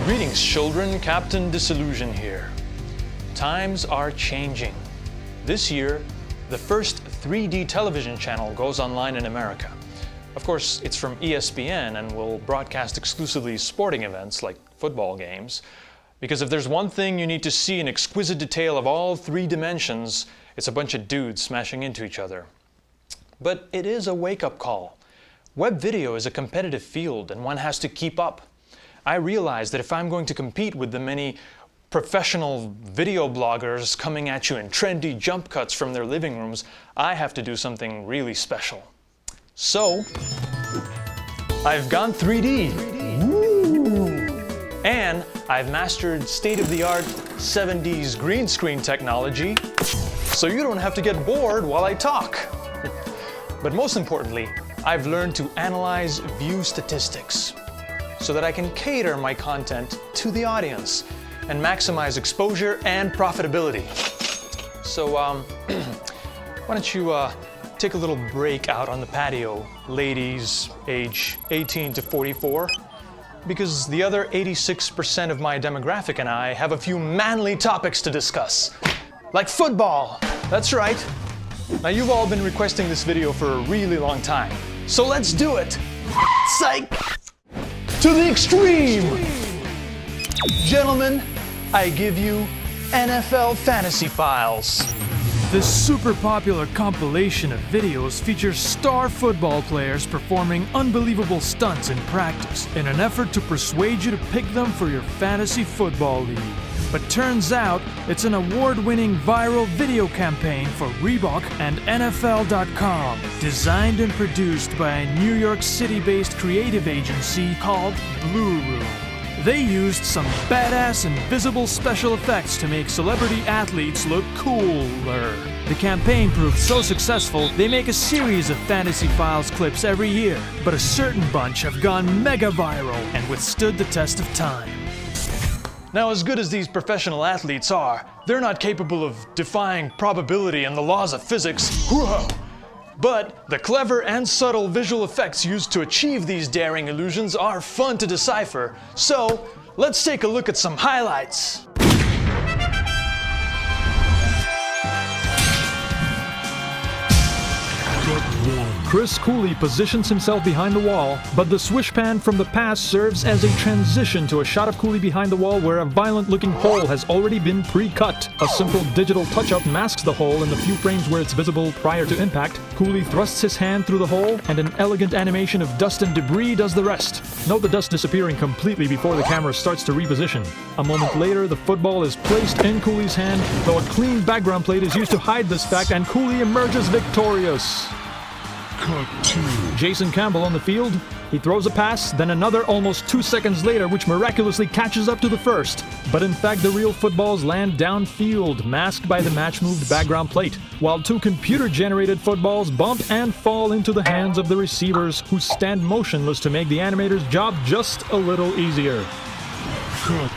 Greetings, children. Captain Disillusion here. Times are changing. This year, the first 3D television channel goes online in America. Of course, it's from ESPN and will broadcast exclusively sporting events like football games. Because if there's one thing you need to see in exquisite detail of all three dimensions, it's a bunch of dudes smashing into each other. But it is a wake-up call. Web video is a competitive field and one has to keep up. I realize that if I'm going to compete with the many professional video bloggers coming at you in trendy jump cuts from their living rooms, I have to do something really special. So, I've gone 3D. And I've mastered state-of-the-art 70s green screen technology, so you don't have to get bored while I talk. But most importantly, I've learned to analyze view statistics so that I can cater my content to the audience and maximize exposure and profitability. So, why don't you take a little break out on the patio, ladies age 18 to 44, because the other 86% of my demographic and I have a few manly topics to discuss, like football. That's right. Now, you've all been requesting this video for a really long time, so let's do it. Psych! To the extreme! Gentlemen, I give you NFL Fantasy Files. This super popular compilation of videos features star football players performing unbelievable stunts in practice in an effort to persuade you to pick them for your fantasy football league. But turns out it's an award-winning viral video campaign for Reebok and NFL.com, designed and produced by a New York City-based creative agency called Blue Room. They used some badass and visible special effects to make celebrity athletes look cooler. The campaign proved so successful, they make a series of Fantasy Files clips every year, but a certain bunch have gone mega viral and withstood the test of time. Now, as good as these professional athletes are, they're not capable of defying probability and the laws of physics. Whoa! But the clever and subtle visual effects used to achieve these daring illusions are fun to decipher. So, let's take a look at some highlights. Chris Cooley positions himself behind the wall, but the swish pan from the pass serves as a transition to a shot of Cooley behind the wall where a violent-looking hole has already been pre-cut. A simple digital touch-up masks the hole in the few frames where it's visible prior to impact. Cooley thrusts his hand through the hole, and an elegant animation of dust and debris does the rest. Note the dust disappearing completely before the camera starts to reposition. A moment later, the football is placed in Cooley's hand, though a clean background plate is used to hide this fact, and Cooley emerges victorious. Cut 2. Jason Campbell on the field. He throws a pass, then another almost 2 seconds later, which miraculously catches up to the first. But in fact, the real footballs land downfield, masked by the match-moved background plate, while two computer-generated footballs bump and fall into the hands of the receivers, who stand motionless to make the animator's job just a little easier. Cut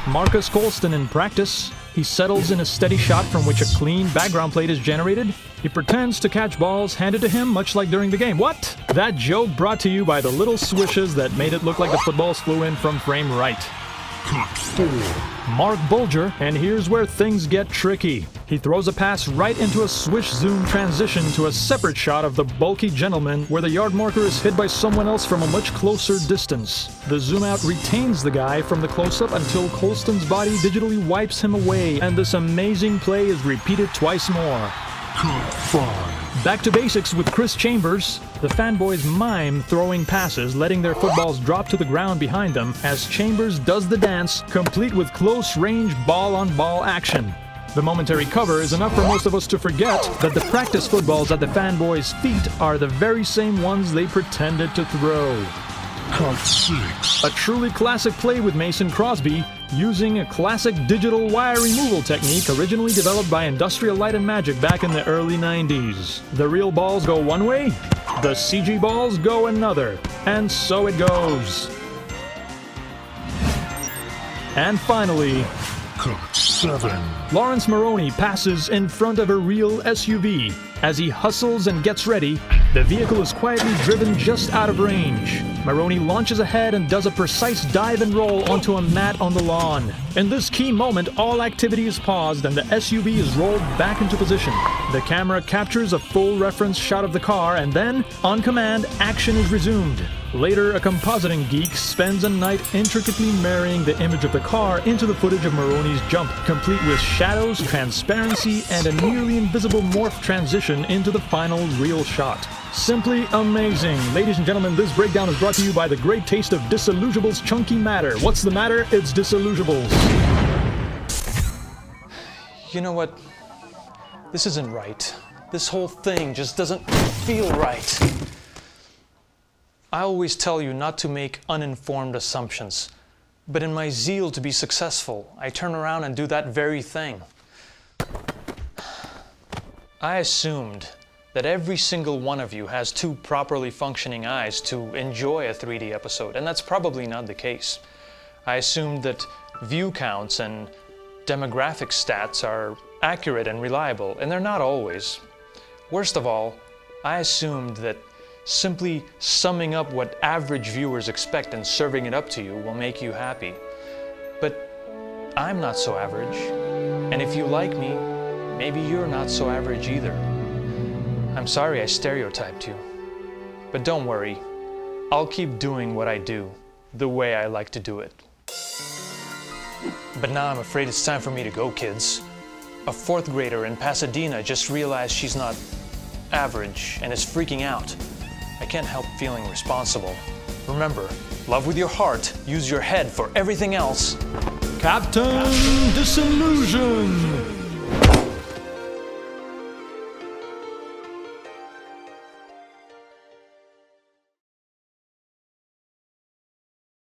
3. Marcus Colston in practice. He settles in a steady shot from which a clean background plate is generated. He pretends to catch balls handed to him, much like during the game. What? That joke brought to you by the little swishes that made it look like the footballs flew in from frame right. Cut 4. Mark Bulger, and here's where things get tricky. He throws a pass right into a swish zoom transition to a separate shot of the bulky gentleman where the yard marker is hit by someone else from a much closer distance. The zoom out retains the guy from the close-up until Colston's body digitally wipes him away, and this amazing play is repeated twice more. Cut 5. Back to basics with Chris Chambers. The fanboys mime throwing passes, letting their footballs drop to the ground behind them as Chambers does the dance, complete with close-range ball-on-ball action. The momentary cover is enough for most of us to forget that the practice footballs at the fanboys' feet are the very same ones they pretended to throw. Cut 6. A truly classic play with Mason Crosby, using a classic digital wire removal technique originally developed by Industrial Light and Magic back in the early 90s. The real balls go one way, the CG balls go another, and so it goes. And finally, Cut 7. Lawrence Maroney passes in front of a real SUV. As he hustles and gets ready, The vehicle is quietly driven just out of range. Maroney launches ahead and does a precise dive and roll onto a mat on the lawn. In this key moment, all activity is paused and the SUV is rolled back into position. The camera captures a full reference shot of the car and then, on command, action is resumed. Later, a compositing geek spends a night intricately marrying the image of the car into the footage of Maroney's jump, complete with shadows, transparency, and a nearly invisible morph transition into the final real shot. Simply amazing. Ladies and gentlemen, this breakdown is brought to you by the great taste of Disillusionables Chunky Matter. What's the matter? It's Disillusionables. You know what? This isn't right. This whole thing just doesn't feel right. I always tell you not to make uninformed assumptions. But in my zeal to be successful, I turn around and do that very thing. I assumed that every single one of you has two properly functioning eyes to enjoy a 3D episode, and that's probably not the case. I assumed that view counts and demographic stats are accurate and reliable, and they're not always. Worst of all, I assumed that simply summing up what average viewers expect and serving it up to you will make you happy. But I'm not so average, and if you like me, maybe you're not so average either. I'm sorry I stereotyped you, but don't worry, I'll keep doing what I do, the way I like to do it. But now I'm afraid it's time for me to go, kids. A fourth grader in Pasadena just realized she's not average and is freaking out. I can't help feeling responsible. Remember, love with your heart, use your head for everything else. Captain Disillusion!